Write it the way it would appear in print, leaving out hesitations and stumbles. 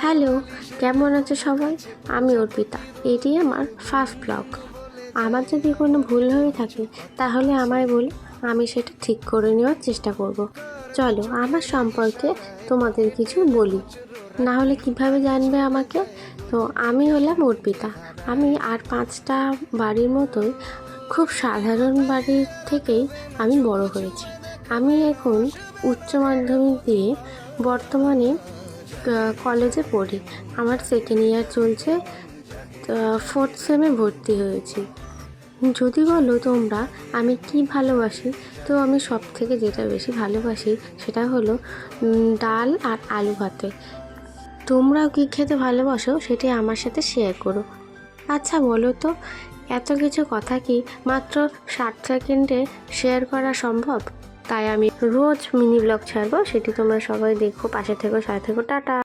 Hello, কেমন আছো সবাই? আমি অর্পিতা। এটি আমার ফার্স্ট ব্লগ। আমার যদি কোনো ভুল হয়ে থাকে তাহলে আমায় বলে আমি সেটা ঠিক করে নেওয়ার চেষ্টা করব। চলো আমার সম্পর্কে তোমাদের কিছু বলি, না হলে কিভাবে জানবে আমাকে। তো আমি হলাম অর্পিতা। আমি আর 5টা বাড়ির মতোই খুব সাধারণ বাড়ির থেকেই আমি বড় হয়েছি। আমি এখন উচ্চ মাধ্যমিক দিয়ে বর্তমানে কলেজে পড়ি। আমার সেকেন্ড ইয়ার চলছে, 4th সেমে ভর্তি হয়েছি। যদি বলো তোমরা আমি কি ভালোবাসি, তো আমি সব থেকে যেটা বেশি ভালোবাসি সেটা হলো ডাল আর আলু ভাতে। তোমরাও কি খেতে ভালোবাসো সেটি আমার সাথে শেয়ার করো। আচ্ছা বলো তো, এত কিছু কথা কি মাত্র 60 সেকেন্ডে শেয়ার করা সম্ভব? তাই আমি রোজ মিনি ব্লগ ছাড়বো, সেটি তোমরা সবাই দেখো, পাশে থেকো, সাথে থেকো। টাটা।